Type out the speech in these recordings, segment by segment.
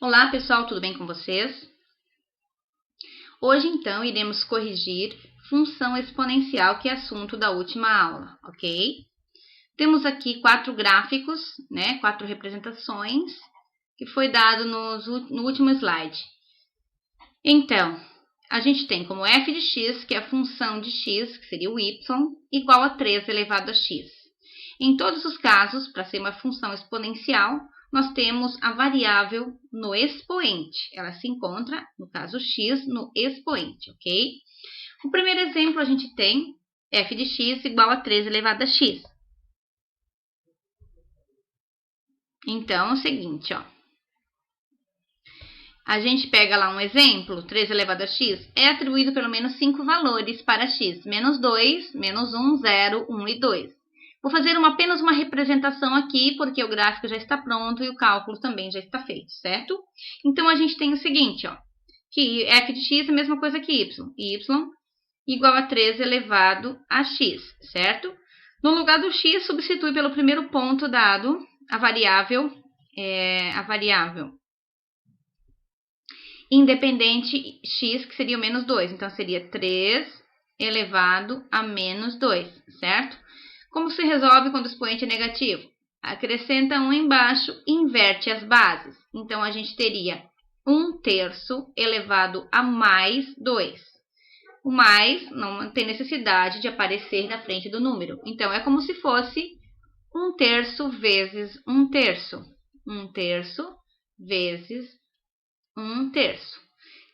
Olá pessoal, tudo bem com vocês? Hoje então iremos corrigir função exponencial, que é assunto da última aula, ok? Temos aqui 4 gráficos, 4 representações, que foi dado no último slide. Então, a gente tem como f de x, que é a função de x, que seria o y, igual a 3 elevado a x. Em todos os casos, para ser uma função exponencial, nós temos a variável no expoente. Ela se encontra, no caso x, no expoente, ok? O primeiro exemplo a gente tem f de x igual a 3 elevado a x. Então, é o seguinte, ó. A gente pega lá um exemplo, 3 elevado a x, é atribuído pelo menos 5 valores para x. Menos 2, menos 1, 0, 1 e 2. Vou fazer apenas uma representação aqui, porque o gráfico já está pronto e o cálculo também já está feito, certo? Então, a gente tem o seguinte, ó, que f de x é a mesma coisa que y. Y igual a 3 elevado a x, certo? No lugar do x, substitui pelo primeiro ponto dado a variável independente x, que seria o menos 2. Então, seria 3 elevado a menos 2, certo? Como se resolve quando o expoente é negativo? Acrescenta 1 embaixo e inverte as bases. Então, a gente teria 1/3 elevado a mais 2. O mais não tem necessidade de aparecer na frente do número. Então, é como se fosse 1/3 vezes 1/3. 1/3 vezes 1/3.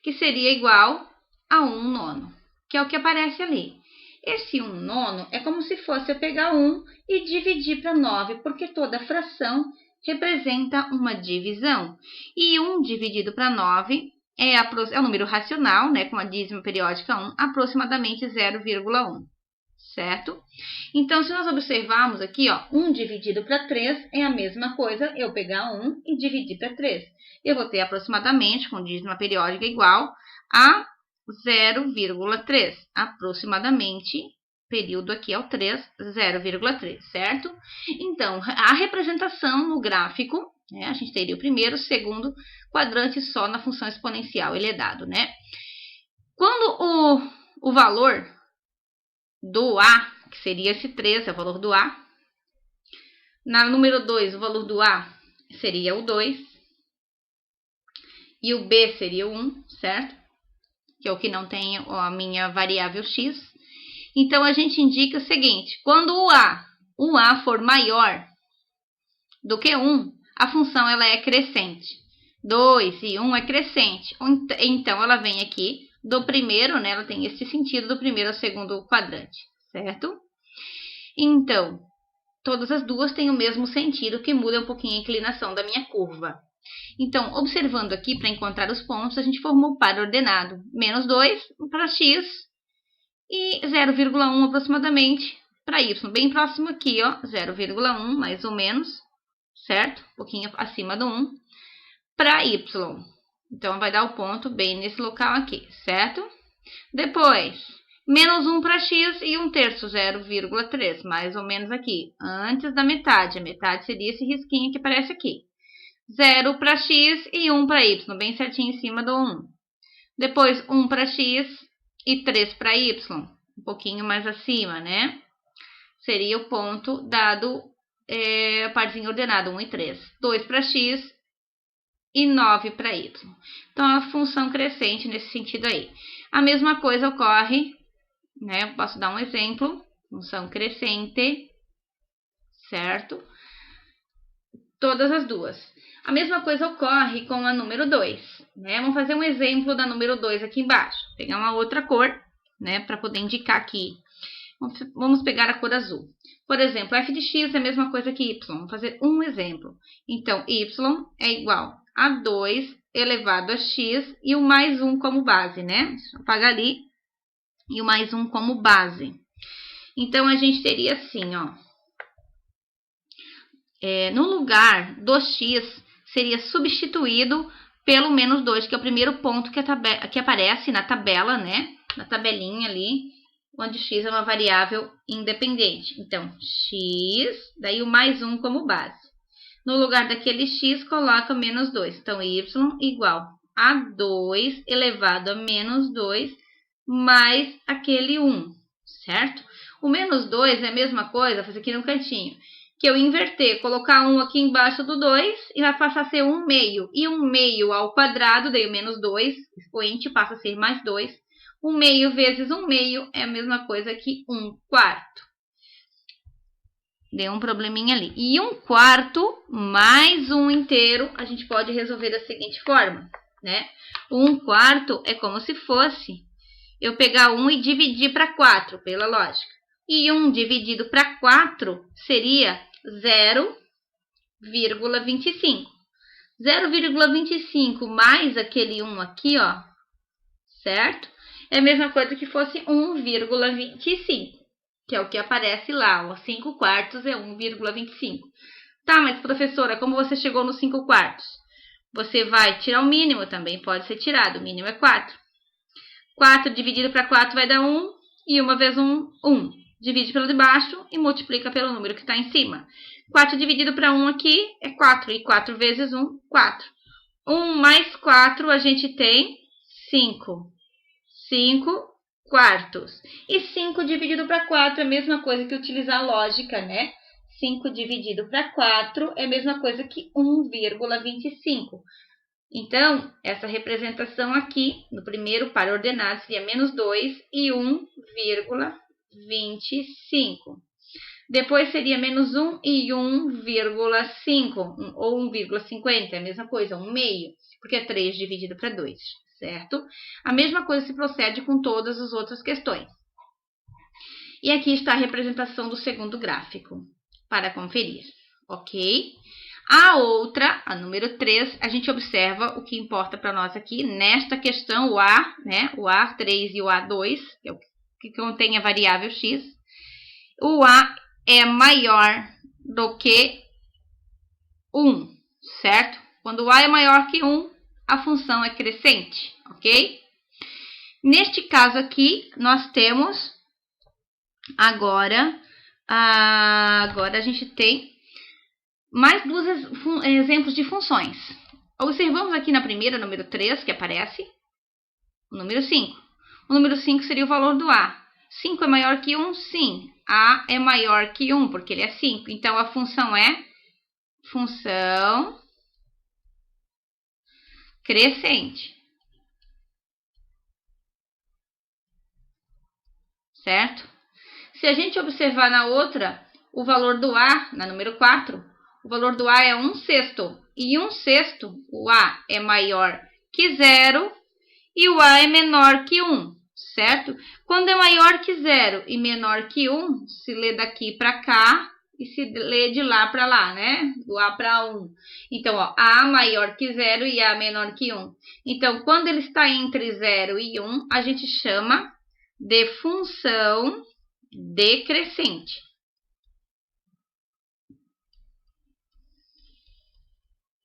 Que seria igual a 1/9, que é o que aparece ali. Esse 1/9 é como se fosse eu pegar 1 e dividir para 9, porque toda fração representa uma divisão. E 1 dividido para 9 é o número racional, com a dízima periódica 1, aproximadamente 0,1, certo? Então, se nós observarmos aqui, ó, 1 dividido para 3 é a mesma coisa eu pegar 1 e dividir para 3. Eu vou ter aproximadamente, com dízima periódica igual a 0,3. Aproximadamente, período aqui é o 3, 0,3, certo? Então, a representação no gráfico, a gente teria o primeiro, o segundo quadrante só na função exponencial, ele é dado, Quando o valor do A, que seria esse 3, é o valor do A, na número 2, o valor do A seria o 2, e o B seria o 1, certo? Que é o que não tem a minha variável x. Então, a gente indica o seguinte: quando o A for maior do que 1, a função ela é crescente. 2 e 1 é crescente. Então, ela vem aqui do primeiro, ela tem esse sentido do primeiro ao segundo quadrante, certo? Então, todas as duas têm o mesmo sentido, que muda um pouquinho a inclinação da minha curva. Então, observando aqui, para encontrar os pontos, a gente formou o par ordenado. Menos 2 para x e 0,1 aproximadamente para y. Bem próximo aqui, ó, 0,1 mais ou menos, certo? Um pouquinho acima do 1, para y. Então, vai dar o ponto bem nesse local aqui, certo? Depois, menos 1 para x e 1/3, 0,3, mais ou menos aqui, antes da metade. A metade seria esse risquinho que aparece aqui. 0 para x e 1 para y, bem certinho em cima do 1. Depois, 1 para x e 3 para y, um pouquinho mais acima, Seria o ponto dado a parzinha ordenada, 1 e 3. 2 para x e 9 para y. Então, a função crescente nesse sentido aí. A mesma coisa ocorre, eu posso dar um exemplo, função crescente, certo? Todas as duas. A mesma coisa ocorre com a número 2, Vamos fazer um exemplo da número 2 aqui embaixo. Vou pegar uma outra cor, para poder indicar aqui. Vamos pegar a cor azul. Por exemplo, f de x é a mesma coisa que y. Vamos fazer um exemplo. Então, y é igual a 2 elevado a x e o mais 1 como base, Deixa eu apagar ali. E o mais 1 como base. Então, a gente teria assim, ó. No lugar do x, seria substituído pelo menos 2, que é o primeiro ponto que aparece na tabela, Na tabelinha ali, onde x é uma variável independente. Então, x, daí o mais 1 como base. No lugar daquele x, coloca menos 2. Então, y igual a 2 elevado a menos 2 mais aquele 1, certo? O menos 2 é a mesma coisa, vou fazer aqui no cantinho, que eu inverter, colocar 1 aqui embaixo do 2 e vai passar a ser 1 meio. E 1 meio ao quadrado, daí o menos 2, expoente passa a ser mais 2. 1 meio vezes 1 meio é a mesma coisa que 1 quarto. Deu um probleminha ali. E 1 quarto mais 1 inteiro, a gente pode resolver da seguinte forma, né? 1 quarto é como se fosse eu pegar 1 e dividir para 4, pela lógica. E 1 dividido para 4 seria 0,25. 0,25 mais aquele 1 aqui, ó, certo? É a mesma coisa que fosse 1,25, que é o que aparece lá, ó, 5 quartos é 1,25. Tá, mas professora, como você chegou nos 5 quartos? Você vai tirar o mínimo, também pode ser tirado, o mínimo é 4. 4 dividido para 4 vai dar 1, e 1 vezes 1, 1. Divide pelo de baixo e multiplica pelo número que está em cima. 4 dividido para 1 aqui é 4, e 4 vezes 1, 4. 1 mais 4 a gente tem 5. 5 quartos. E 5 dividido para 4 é a mesma coisa que utilizar a lógica, né? 5 dividido para 4 é a mesma coisa que 1,25. Então, essa representação aqui, no primeiro par ordenado, seria menos 2 e 1,25. Depois seria menos 1 e 1,5, ou 1,50, é a mesma coisa, 1 meio, porque é 3 dividido para 2, certo? A mesma coisa se procede com todas as outras questões. E aqui está a representação do segundo gráfico, para conferir, ok? A outra, a número 3, a gente observa o que importa para nós aqui, nesta questão, o A, né? O A3 e o A2, que é o que contém a variável x. O A é maior do que 1, certo? Quando o A é maior que 1, a função é crescente, ok? Neste caso aqui, nós temos agora a gente tem mais dois exemplos de funções. Observamos aqui na primeira, número 3, que aparece, o número 5. O número 5 seria o valor do A. 5 é maior que 1? Sim. A é maior que 1, porque ele é 5. Então, a função é função crescente. Certo? Se a gente observar na outra, o valor do A, na número 4, o valor do A é 1/6. E 1/6, o A é maior que 0 e o A é menor que 1, certo? Quando é maior que 0 e menor que 1, se lê daqui para cá e se lê de lá para lá, né? Do A para 1. Então, ó, A maior que 0 e A menor que 1. Então, quando ele está entre 0 e 1, a gente chama de função decrescente.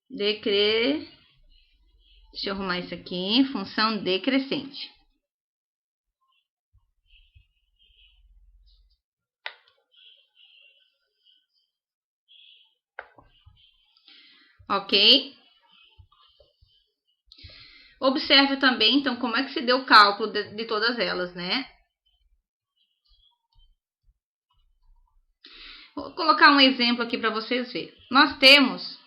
Deixa eu arrumar isso aqui. Função decrescente. Ok? Observe também, então, como é que se deu o cálculo de todas elas, né? Vou colocar um exemplo aqui para vocês verem. Nós temos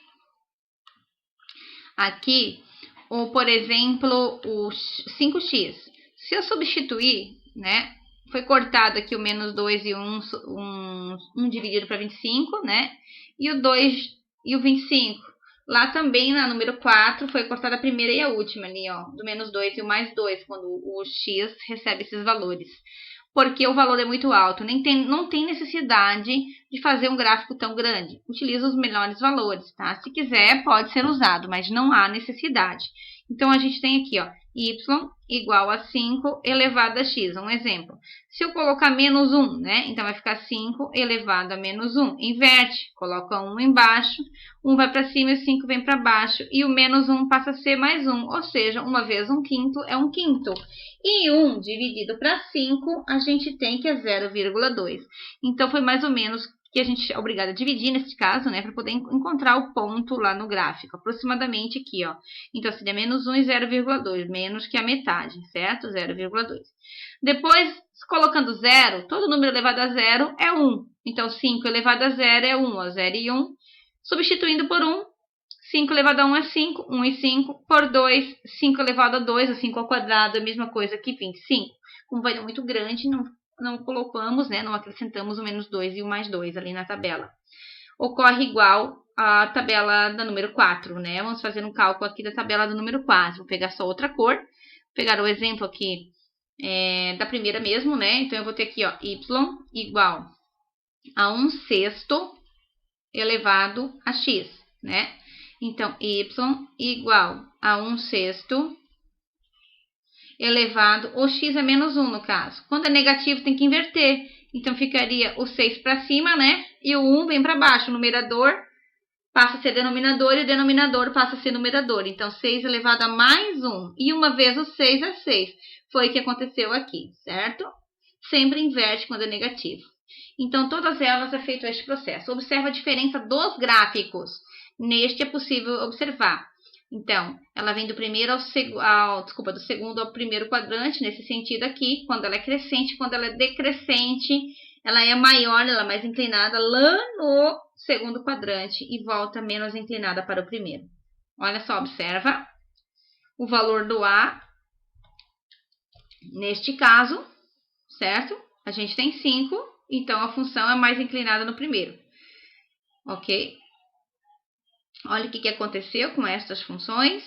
aqui, por exemplo, o 5x. Se eu substituir, né? Foi cortado aqui o menos 2 e 1 dividido para 25, né? E o 2 e o 25. Lá também, na número 4, foi cortada a primeira e a última ali, ó. Do menos 2 e o mais 2, quando o x recebe esses valores. Porque o valor é muito alto, não tem necessidade de fazer um gráfico tão grande. Utiliza os melhores valores, tá? Se quiser, pode ser usado, mas não há necessidade. Então, a gente tem aqui, ó, y igual a 5 elevado a x, um exemplo. Se eu colocar menos 1, né? Então, vai ficar 5 elevado a menos 1. Inverte, coloca 1 embaixo, 1 vai para cima e 5 vem para baixo. E o menos 1 passa a ser mais 1, ou seja, 1 vezes 1/5 é 1/5. E 1 dividido para 5, a gente tem que é 0,2. Então, foi mais ou menos que a gente é obrigado a dividir nesse caso, né, para poder encontrar o ponto lá no gráfico, aproximadamente aqui, ó. Então, seria menos 1 e 0,2, menos que a metade, certo? 0,2. Depois, colocando 0, todo número elevado a 0 é 1. Então, 5 elevado a 0 é 1, ó, 0 e 1. Substituindo por 1, 5 elevado a 1 é 5, 1 e 5. Por 2, 5 elevado a 2, ou 5 ao quadrado, é a mesma coisa que 25. Como vai dar muito grande, não colocamos, né, não acrescentamos o menos 2 e o mais 2 ali na tabela. Ocorre igual à tabela da número 4, né? Vamos fazer um cálculo aqui da tabela do número 4. Vou pegar só outra cor. Vou pegar o exemplo aqui da primeira mesmo, né? Então, eu vou ter aqui, ó, y igual a 1/6 elevado a x, né? Então, y igual a 1/6 elevado, o x é menos 1 no caso. Quando é negativo, tem que inverter. Então, ficaria o 6 para cima, né? E o 1 vem para baixo. O numerador passa a ser denominador e o denominador passa a ser numerador. Então, 6 elevado a mais 1. E uma vez o 6 é 6. Foi o que aconteceu aqui, certo? Sempre inverte quando é negativo. Então, todas elas é feito este processo. Observa a diferença dos gráficos. Neste é possível observar. Então, ela vem do primeiro do segundo ao primeiro quadrante, nesse sentido aqui, quando ela é crescente, quando ela é decrescente, ela é maior, ela é mais inclinada lá no segundo quadrante e volta menos inclinada para o primeiro. Olha só, observa o valor do A, neste caso, certo? A gente tem 5, então a função é mais inclinada no primeiro, ok? Olha o que aconteceu com estas funções.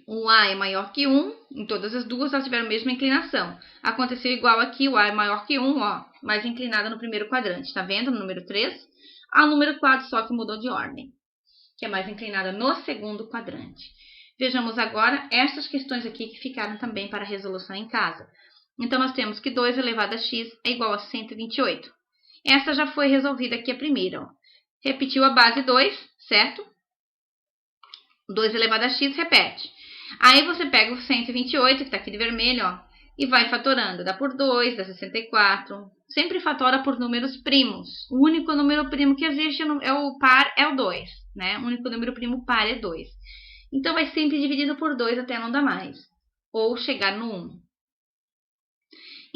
O A é maior que 1, em todas as duas elas tiveram a mesma inclinação. Aconteceu igual aqui, o A é maior que 1, ó, mais inclinada no primeiro quadrante. Tá vendo? No número 3. A número 4 só que mudou de ordem, que é mais inclinada no segundo quadrante. Vejamos agora estas questões aqui que ficaram também para resolução em casa. Então, nós temos que 2 elevado a x é igual a 128. Essa já foi resolvida aqui a primeira, ó. Repetiu a base 2, certo? 2 elevado a x repete. Aí você pega o 128, que está aqui de vermelho, ó, e vai fatorando. Dá por 2, dá 64. Sempre fatora por números primos. O único número primo que existe é o par, é o 2, né? O único número primo par é 2. Então, vai sempre dividido por 2 até não dar mais. Ou chegar no 1.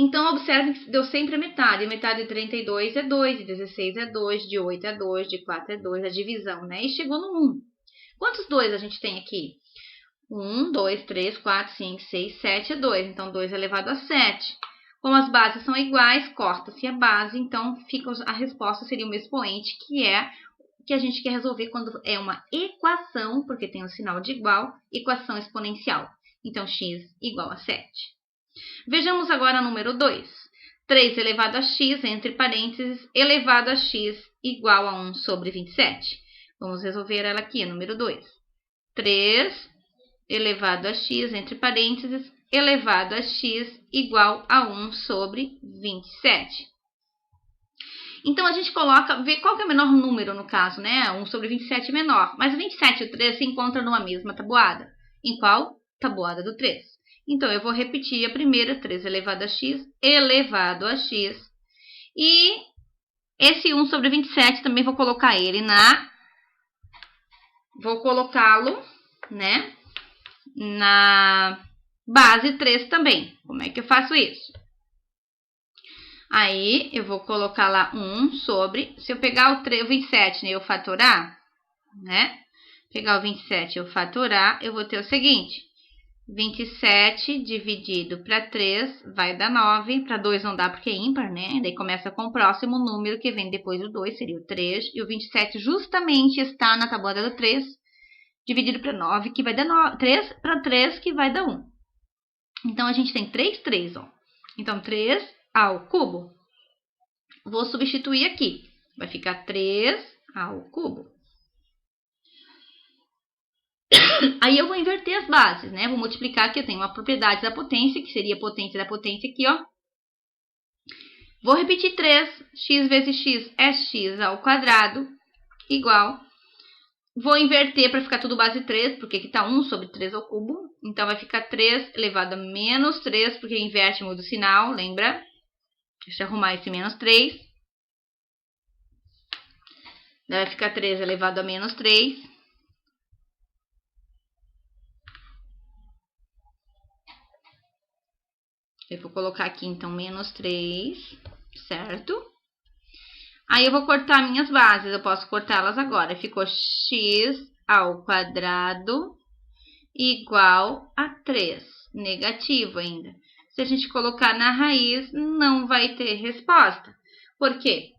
Então, observe que deu sempre a metade. A metade de 32 é 2, de 16 é 2, de 8 é 2, de 4 é 2, a divisão, né? E chegou no 1. Quantos 2 a gente tem aqui? 1, 2, 3, 4, 5, 6, 7 é 2. Então, 2 elevado a 7. Como as bases são iguais, corta-se a base. Então, a resposta seria o expoente, que é que a gente quer resolver quando é uma equação, porque tem o sinal de igual, equação exponencial. Então, x igual a 7. Vejamos agora o número 2. 3 elevado a x, entre parênteses, elevado a x igual a 1 sobre 27. Vamos resolver ela aqui, número 2. 3 elevado a x, entre parênteses, elevado a x igual a 1 sobre 27. Então, a gente vê qual que é o menor número no caso, né? 1 sobre 27 é menor. Mas o 27 e o 3 se encontram numa mesma tabuada. Em qual? Tabuada do 3. Então, eu vou repetir a primeira, 3 elevado a x, elevado a x. E esse 1 sobre 27 também vou colocar ele vou colocá-lo, né, na base 3 também. Como é que eu faço isso? Aí, eu vou colocar lá 1 sobre... Se eu pegar o 27, né, eu fatorar, né? Pegar o 27 e eu fatorar, eu vou ter o seguinte. 27 dividido para 3 vai dar 9. Para 2 não dá porque é ímpar, né? Daí começa com o próximo número que vem depois do 2, seria o 3. E o 27 justamente está na tabuada do 3, dividido para 9, que vai dar 3 para 3, que vai dar 1. Então, a gente tem 3, ó. Então, 3 ao cubo. Vou substituir aqui. Vai ficar 3 ao cubo. Aí eu vou inverter as bases, né? Vou multiplicar aqui, eu tenho uma propriedade da potência, que seria a potência da potência aqui, ó. Vou repetir 3. X vezes x é x ao quadrado, igual. Vou inverter para ficar tudo base 3, porque aqui está 1 sobre 3 ao cubo. Então, vai ficar 3 elevado a menos 3, porque inverte, muda o sinal, lembra? Deixa eu arrumar esse menos 3. Vai ficar 3 elevado a menos 3. Eu vou colocar aqui, então, menos 3, certo? Aí, eu vou cortar minhas bases, eu posso cortá-las agora. Ficou x ao quadrado igual a 3, negativo ainda. Se a gente colocar na raiz, não vai ter resposta. Por quê?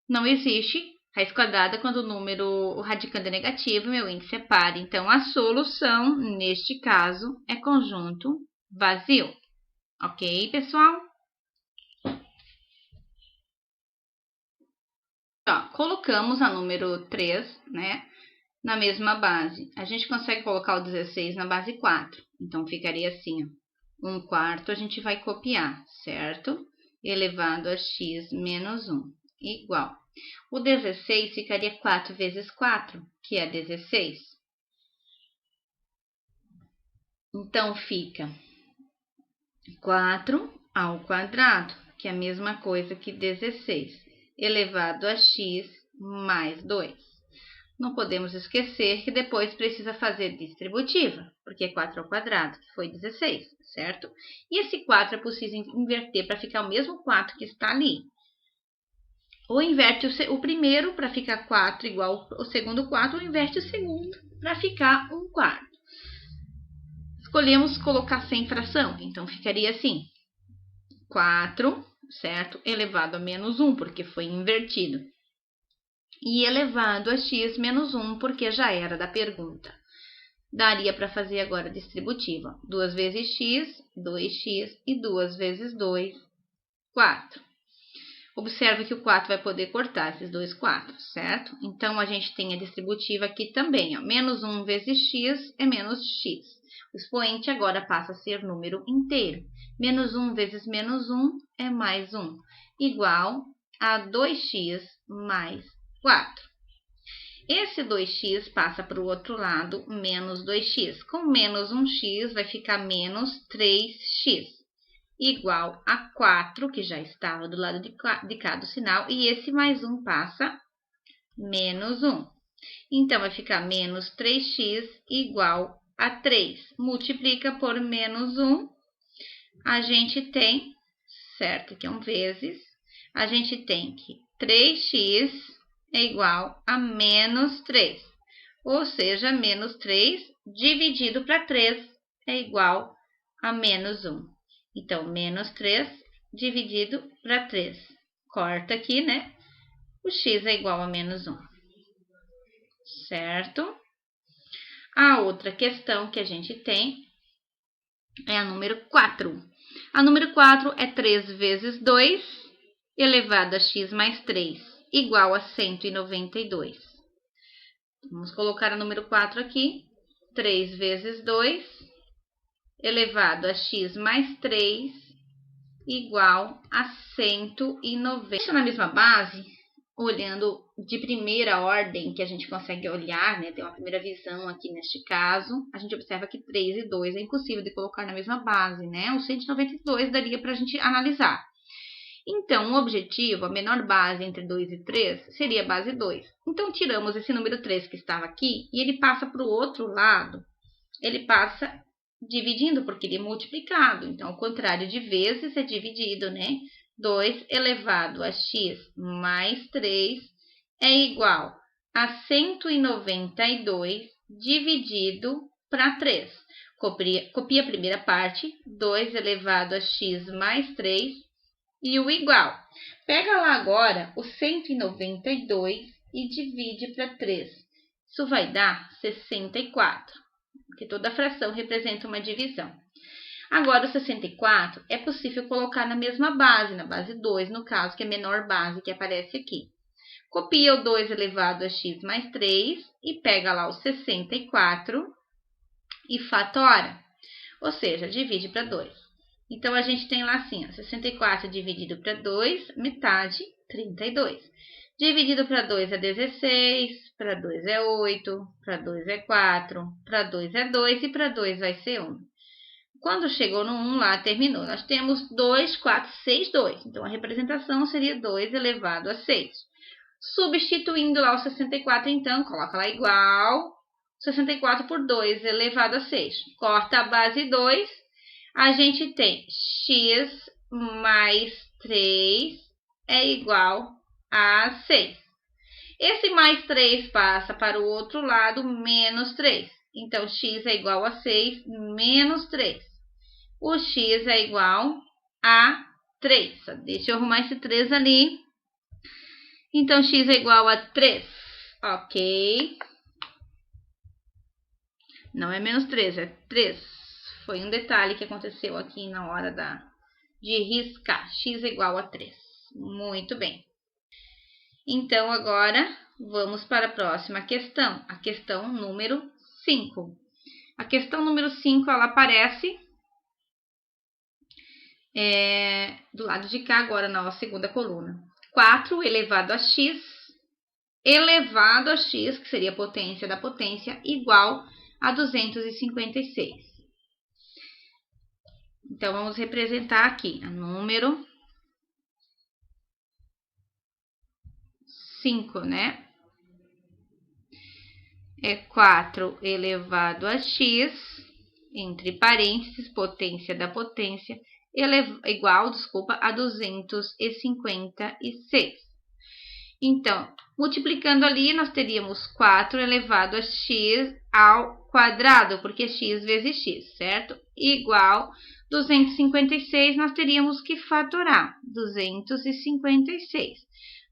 Não existe raiz quadrada quando o radicando é negativo e meu índice é par. Então, a solução, neste caso, é conjunto vazio. Ok, pessoal? Ó, colocamos a número 3, né, na mesma base. A gente consegue colocar o 16 na base 4. Então, ficaria assim, ó. 1/4 a gente vai copiar, certo? Elevado a x menos 1, igual. O 16 ficaria 4 vezes 4, que é 16. Então, fica 4 ao quadrado, que é a mesma coisa que 16, elevado a x mais 2. Não podemos esquecer que depois precisa fazer distributiva, porque é 4 ao quadrado, que foi 16, certo? E esse 4 é possível inverter para ficar o mesmo 4 que está ali. Ou inverte o primeiro para ficar 4 igual ao segundo 4, ou inverte o segundo para ficar 1/4. Escolhemos colocar sem fração, então ficaria assim, 4, certo? Elevado a menos 1, porque foi invertido. E elevado a x menos 1, porque já era da pergunta. Daria para fazer agora a distributiva. 2 vezes x, 2x, e 2 vezes 2, 4. Observe que o 4 vai poder cortar esses dois 4, certo? Então, a gente tem a distributiva aqui também, ó. Menos 1 vezes x é menos x. O expoente agora passa a ser número inteiro. Menos 1 vezes menos 1 é mais 1, igual a 2x mais 4. Esse 2x passa para o outro lado, menos 2x. Com menos 1x, vai ficar menos 3x, igual a 4, que já estava do lado de cá do sinal, e esse mais 1 passa, menos 1. Então, vai ficar menos 3x igual a 3. Multiplica por menos 1, a gente tem, certo, que é um vezes, a gente tem que 3x é igual a menos 3. Ou seja, menos 3 dividido para 3 é igual a menos 1. Então, menos 3 dividido para 3. Corta aqui, né? O x é igual a menos 1. Certo? A outra questão que a gente tem é a número 4. A número 4 é 3 vezes 2 elevado a x mais 3, igual a 192. Vamos colocar a número 4 aqui. 3 vezes 2 elevado a x mais 3, igual a 190. Isso na mesma base, olhando de primeira ordem, que a gente consegue olhar, né? Tem uma primeira visão aqui neste caso. A gente observa que 3 e 2 é impossível de colocar na mesma base, né? O 192 daria para a gente analisar. Então, o objetivo, a menor base entre 2 e 3, seria a base 2. Então, tiramos esse número 3 que estava aqui e ele passa para o outro lado. Ele passa dividindo, porque ele é multiplicado. Então, ao contrário de vezes, é dividido, né? 2 elevado a x mais 3 é igual a 192 dividido para 3. Copia a primeira parte, 2 elevado a x mais 3 e o igual. Pega lá agora o 192 e divide para 3. Isso vai dar 64, porque toda fração representa uma divisão. Agora, o 64 é possível colocar na mesma base, na base 2, no caso, que é a menor base que aparece aqui. Copia o 2 elevado a x mais 3 e pega lá o 64 e fatora, ou seja, divide para 2. Então, a gente tem lá assim, ó, 64 dividido para 2, metade, 32. Dividido para 2 é 16, para 2 é 8, para 2 é 4, para 2 é 2 e para 2 vai ser 1. Quando chegou no 1 lá, terminou. Nós temos 2, 4, 6, 2. Então, a representação seria 2 elevado a 6. Substituindo lá o 64, então, coloca lá igual 64 por 2 elevado a 6. Corta a base 2, a gente tem x mais 3 é igual a 6. Esse mais 3 passa para o outro lado, menos 3. Então, x é igual a 6 menos 3. O x é igual a 3. Deixa eu arrumar esse 3 ali. Então, x é igual a 3. Ok. Não é menos 3, é 3. Foi um detalhe que aconteceu aqui na hora de riscar. X é igual a 3. Muito bem. Então, agora, vamos para a próxima questão. A questão número 5. A questão número 5, ela aparece do lado de cá agora, na segunda coluna. 4 elevado a x, que seria a potência da potência, igual a 256. Então, vamos representar aqui a número 5, né? É 4 elevado a x, entre parênteses, potência da potência, igual a 256. Então, multiplicando ali, nós teríamos 4 elevado a x ao quadrado, porque x vezes x, certo? Igual 256, nós teríamos que fatorar 256.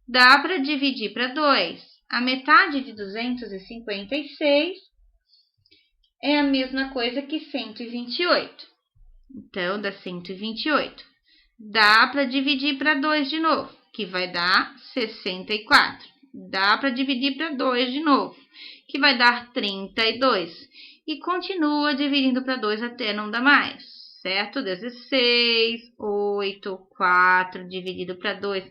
Dá para dividir para 2. A metade de 256 é a mesma coisa que 128. Então, dá 128. Dá para dividir para 2 de novo, que vai dar 64. Dá para dividir para 2 de novo, que vai dar 32. E continua dividindo para 2 até não dar mais, certo? 16, 8, 4 dividido para 2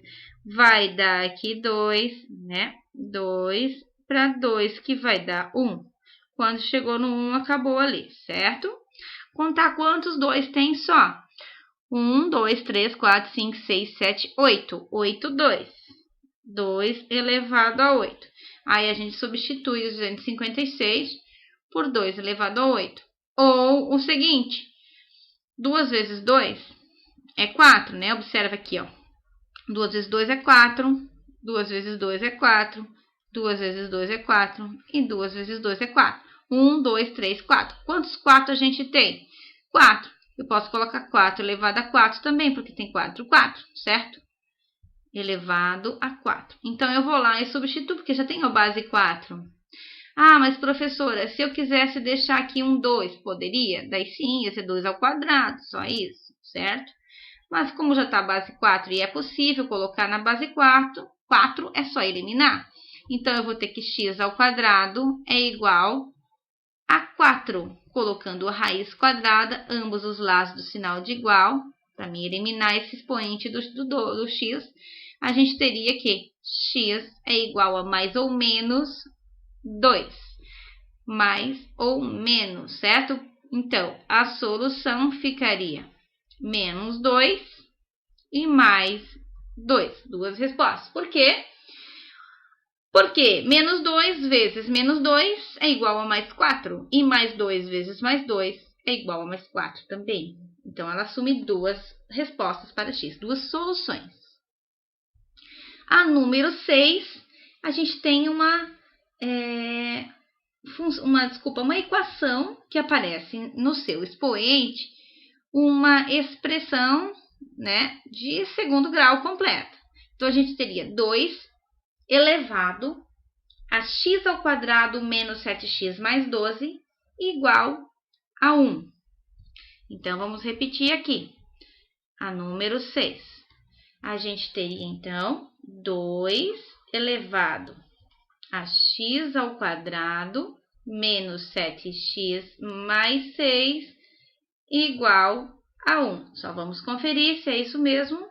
vai dar aqui 2, né? 2 para 2, que vai dar 1. Quando chegou no 1, acabou ali, certo? Contar quantos 2 tem só? 1, 2, 3, 4, 5, 6, 7, 8. 8, 2. 2 elevado a 8. Aí, a gente substitui os 256 por 2 elevado a 8. Ou o seguinte, 2 vezes 2 é 4, né? Observa aqui, ó. 2 vezes 2 é 4. 2 vezes 2 é 4. 2 vezes 2 é 4. E 2 vezes 2 é 4. 1, 2, 3, 4. Quantos 4 a gente tem? 4. Eu posso colocar 4 elevado a 4 também, porque tem 4, certo? Elevado a 4. Então, eu vou lá e substituo, porque já tenho a base 4. Ah, mas professora, se eu quisesse deixar aqui um 2, poderia? Daí sim, ia ser 2 ao quadrado, só isso, certo? Mas como já está a base 4 e é possível colocar na base 4 é só eliminar. Então, eu vou ter que x ao quadrado é igual a 4. Colocando a raiz quadrada, ambos os lados do sinal de igual, para mim eliminar esse expoente do x, a gente teria que x é igual a mais ou menos 2. Mais ou menos, certo? Então, a solução ficaria menos 2 e mais 2. Duas respostas. Por quê? Porque menos 2 vezes menos 2 é igual a mais 4. E mais 2 vezes mais 2 é igual a mais 4 também. Então, ela assume duas respostas para x, duas soluções. A número 6, a gente tem uma equação que aparece no seu expoente, uma expressão, né, de segundo grau completa. Então, a gente teria 2 elevado a x ao quadrado menos 7x mais 12 igual a 1. Então, vamos repetir aqui. A número 6. A gente teria, então, 2 elevado a x ao quadrado menos 7x mais 6 igual a 1. Só vamos conferir se é isso mesmo.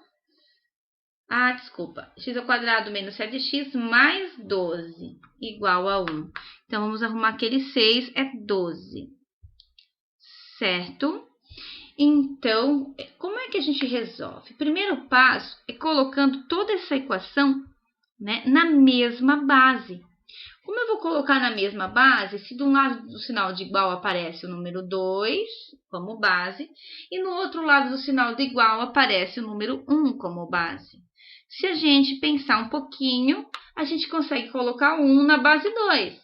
Ah, desculpa. X ao quadrado menos 7x mais 12 igual a 1. Então, vamos arrumar aquele 6, é 12. Certo? Então, como é que a gente resolve? O primeiro passo é colocando toda essa equação né, na mesma base. Como eu vou colocar na mesma base, se de um lado do sinal de igual aparece o número 2 como base, e no outro lado do sinal de igual aparece o número 1 como base. Se a gente pensar um pouquinho, a gente consegue colocar o 1 na base 2.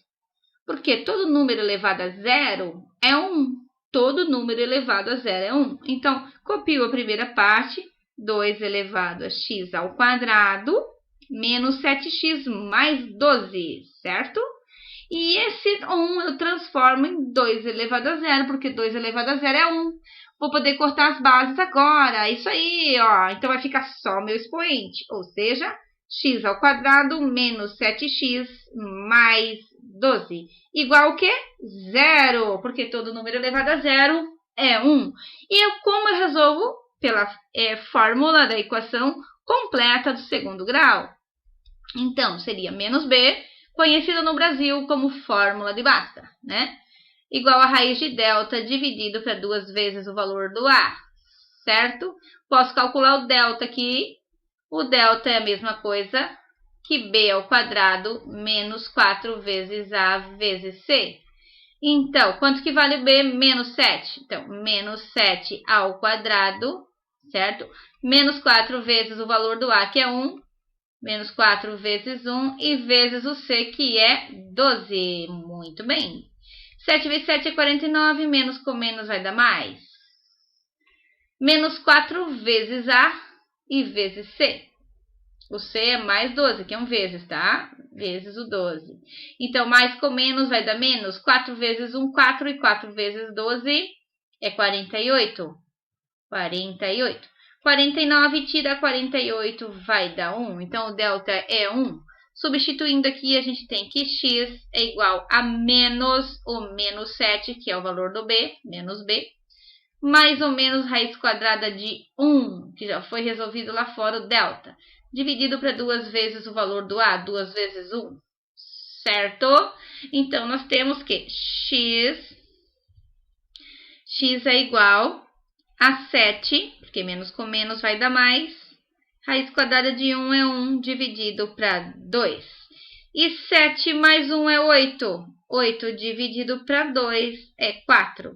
Porque todo número elevado a zero é 1. Todo número elevado a zero é 1. Então, copio a primeira parte, 2 elevado a x ao quadrado, menos 7x mais 12, certo? E esse 1 eu transformo em 2 elevado a zero, porque 2 elevado a zero é 1. Vou poder cortar as bases agora. Isso aí, ó. Então, vai ficar só meu expoente. Ou seja, x ao quadrado menos 7x mais 12. Igual o quê? Zero. Porque todo número elevado a zero é 1. E como eu resolvo? Pela fórmula da equação completa do segundo grau. Então, seria menos b, conhecido no Brasil como fórmula de Bhaskara, né? Igual a raiz de delta dividido para 2 vezes o valor do a, certo? Posso calcular o delta aqui. O delta é a mesma coisa que b ao quadrado menos 4 vezes a vezes c. Então, quanto que vale b? Menos 7. Então, menos 7 ao quadrado, certo? Menos 4 vezes o valor do a, que é 1. Menos 4 vezes 1 e vezes o c, que é 12. Muito bem. 7 vezes 7 é 49, menos com menos vai dar mais. Menos 4 vezes a e vezes c. O c é mais 12, que é um vezes, tá? Vezes o 12. Então, mais com menos vai dar menos. 4 vezes 1, 4. E 4 vezes 12 é 48. 48. 49 tira 48 vai dar 1. Então, o delta é 1. Substituindo aqui, a gente tem que x é igual a menos o menos 7, que é o valor do b, menos b, mais ou menos raiz quadrada de 1, que já foi resolvido lá fora o delta, dividido para 2 vezes o valor do a, 2 vezes 1, certo? Então, nós temos que x é igual a 7, porque menos com menos vai dar mais. Raiz quadrada de 1 é 1 dividido para 2. E 7 mais 1 é 8. 8 dividido para 2 é 4.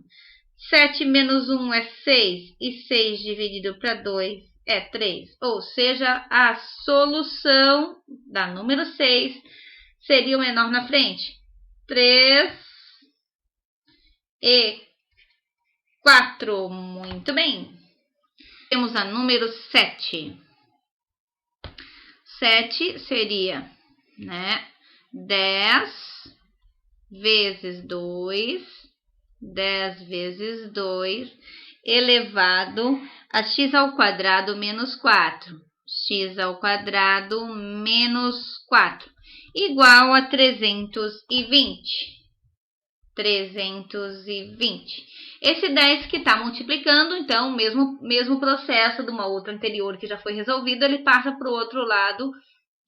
7 menos 1 é 6. E 6 dividido para 2 é 3. Ou seja, a solução da número 6 seria o menor na frente. 3 e 4. Muito bem. Temos a número 7. 7 seria, né, 10 vezes 2, 10 vezes 2, elevado a x ao quadrado menos 4. X ao quadrado menos 4, igual a 320. 320. Esse 10 que está multiplicando, então, mesmo processo de uma outra anterior que já foi resolvido, ele passa para o outro lado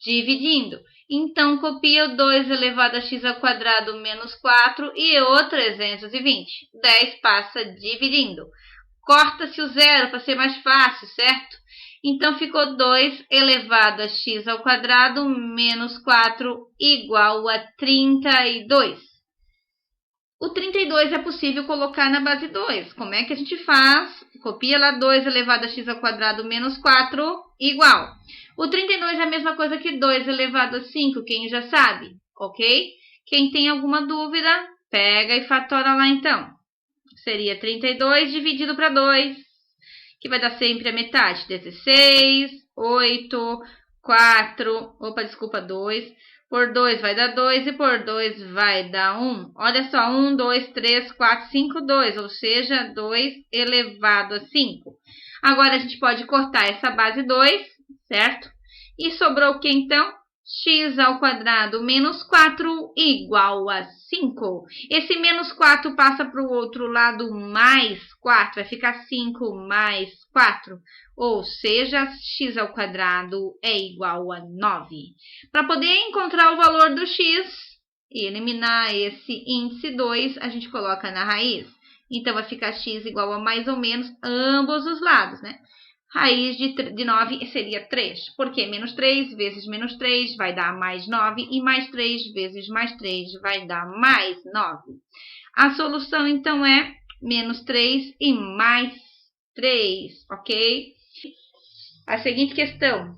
dividindo. Então, copia o 2 elevado a x ao quadrado menos 4 e o 320. 10 passa dividindo. Corta-se o zero para ser mais fácil, certo? Então, ficou 2 elevado a x ao quadrado menos 4 igual a 32. O 32 é possível colocar na base 2. Como é que a gente faz? Copia lá 2 elevado a x ao quadrado menos 4 igual. O 32 é a mesma coisa que 2 elevado a 5, quem já sabe, ok? Quem tem alguma dúvida, pega e fatora lá então. Seria 32 dividido para 2, que vai dar sempre a metade. 16, 8, 4, 2. Por 2 vai dar 2 e por 2 vai dar 1. Olha só, 1, 2, 3, 4, 5, 2. Ou seja, 2 elevado a 5. Agora, a gente pode cortar essa base 2, certo? E sobrou o que então? X ao quadrado menos 4 igual a 5. Esse menos 4 passa para o outro lado mais 4. Vai ficar 5 mais 4. Ou seja, x ao quadrado é igual a 9. Para poder encontrar o valor do x e eliminar esse índice 2, a gente coloca na raiz. Então, vai ficar x igual a mais ou menos ambos os lados, né? Raiz de 9 seria 3. Porque menos 3 vezes menos 3 vai dar mais 9. E mais 3 vezes mais 3 vai dar mais 9. A solução, então, é menos 3 e mais 3, ok? A seguinte questão.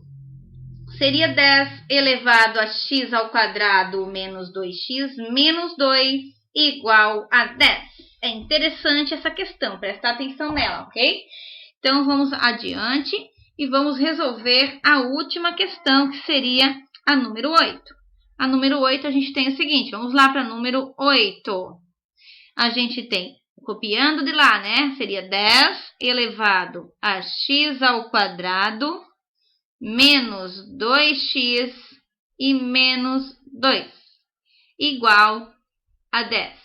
Seria 10 elevado a x ao quadrado menos 2x menos 2 igual a 10. É interessante essa questão, prestar atenção nela, ok? Então, vamos adiante e vamos resolver a última questão, que seria a número 8. A número 8, a gente tem o seguinte, vamos lá para a número 8. A gente tem, copiando de lá, né? Seria 10 elevado a x ao quadrado menos 2x e menos 2 igual a 10.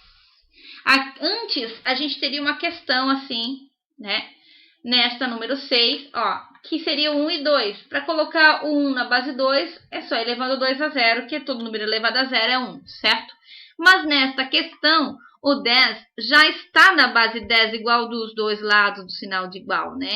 Antes, a gente teria uma questão assim, né? Nesta número 6, ó, que seria 1 e 2. Para colocar o 1 na base 2, é só ir elevando 2 a 0, que todo número elevado a 0 é 1, certo? Mas nesta questão, o 10 já está na base 10 igual dos dois lados do sinal de igual, né?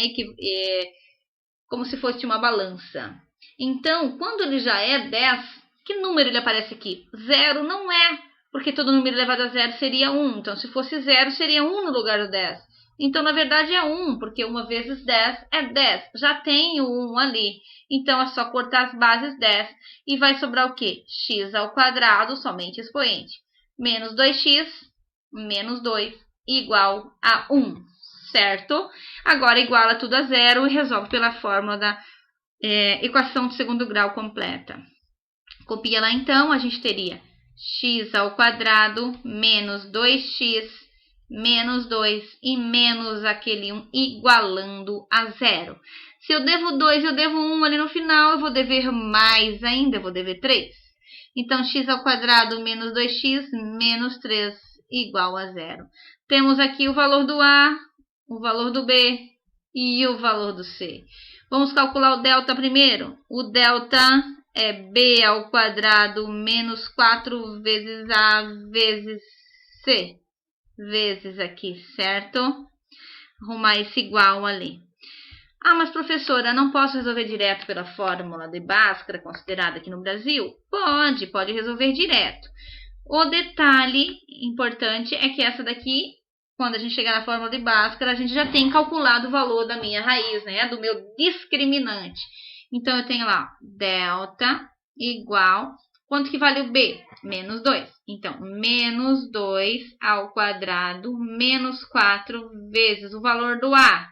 Como se fosse uma balança. Então, quando ele já é 10, que número ele aparece aqui? 0 não é, porque todo número elevado a 0 seria 1. Então, se fosse 0, seria 1 no lugar do 10. Então, na verdade, é 1, porque 1 vezes 10 é 10. Já tem o 1 ali. Então, é só cortar as bases 10 e vai sobrar o quê? X ao quadrado, somente expoente, menos 2x, menos 2, igual a 1, certo? Agora, iguala tudo a 0 e resolve pela fórmula da equação de segundo grau completa. Copia lá, então, a gente teria x ao quadrado menos 2x menos 2 e menos aquele 1 igualando a 0. Se eu devo 2 e eu devo 1 ali no final, eu vou dever mais ainda, eu vou dever 3. Então, x ao quadrado menos 2x menos 3 igual a 0. Temos aqui o valor do A, o valor do B e o valor do C. Vamos calcular o delta primeiro. O delta é B ao quadrado menos 4 vezes A vezes C. Vezes aqui, certo? Arrumar esse igual ali. Ah, mas professora, não posso resolver direto pela fórmula de Bhaskara, considerada aqui no Brasil? Pode resolver direto. O detalhe importante é que essa daqui, quando a gente chegar na fórmula de Bhaskara, a gente já tem calculado o valor da minha raiz, né? Do meu discriminante. Então, eu tenho lá, delta igual... Quanto que vale o B? Menos 2. Então, menos 2 ao quadrado menos 4 vezes o valor do A,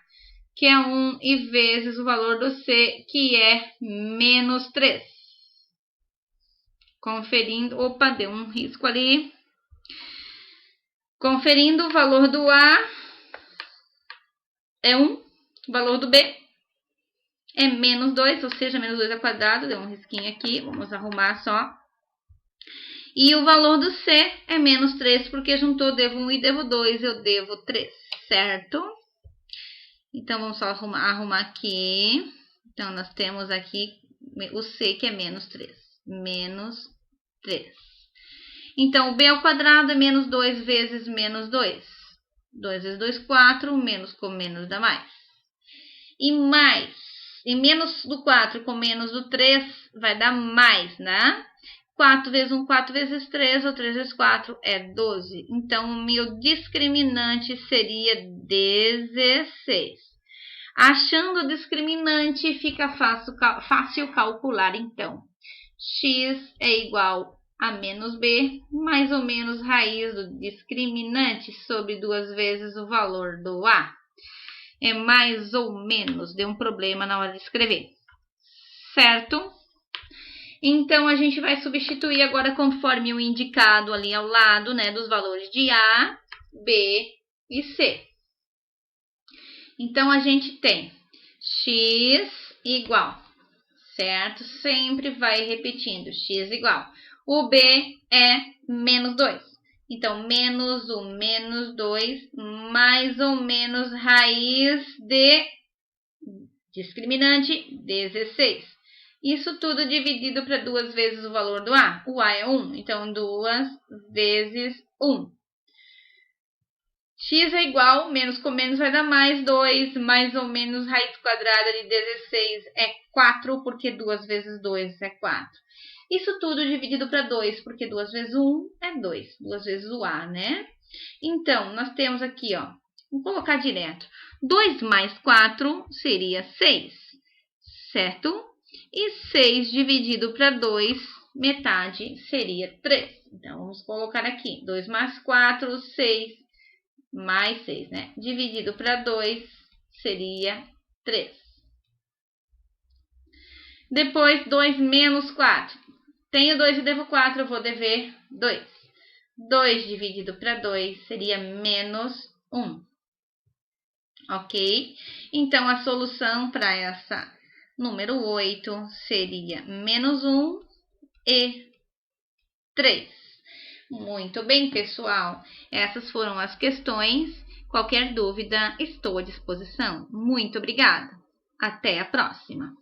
que é 1, e vezes o valor do C, que é menos 3. Conferindo... Opa, deu um risco ali. Conferindo, o valor do A é 1, o valor do B é menos 2, ou seja, menos 2 ao quadrado. Deu um risquinho aqui, vamos arrumar só. E o valor do C é menos 3, porque juntou devo 1 e devo 2, eu devo 3, certo? Então, vamos só arrumar aqui. Então, nós temos aqui o C, que é menos 3. Menos 3. Então, o B ao quadrado é menos 2 vezes menos 2. 2 vezes 2, 4. Menos com menos dá mais. E mais. E menos do 4 com menos do 3 vai dar mais, né? 4 vezes 1, 4 vezes 3, ou 3 vezes 4 é 12. Então, o meu discriminante seria 16. Achando o discriminante, fica fácil calcular, então. X é igual a menos B, mais ou menos raiz do discriminante sobre 2 vezes o valor do A. É mais ou menos, deu um problema na hora de escrever. Certo? Então, a gente vai substituir agora conforme o indicado ali ao lado, né, dos valores de A, B e C. Então, a gente tem x igual, certo? Sempre vai repetindo, x igual. O B é menos 2. Então, menos o menos 2, mais ou menos raiz de discriminante 16. Isso tudo dividido para 2 vezes o valor do A. O A é 1, então 2 vezes 1. X é igual, menos com menos vai dar mais 2, mais ou menos raiz quadrada de 16 é 4, porque 2 vezes 2 é 4. Isso tudo dividido para 2, porque 2 vezes 1 é 2, 2 vezes o A, né? Então, nós temos aqui, ó, vou colocar direto. 2 mais 4 seria 6, certo? E 6 dividido para 2, metade seria 3. Então, vamos colocar aqui, 2 mais 4, 6. Mais 6, né? Dividido para 2 seria 3. Depois, 2 menos 4. Tenho 2 e devo 4, eu vou dever 2. 2 dividido para 2 seria menos 1. Ok? Então, a solução para essa número 8 seria menos 1 e 3. Muito bem, pessoal. Essas foram as questões. Qualquer dúvida, estou à disposição. Muito obrigada. Até a próxima.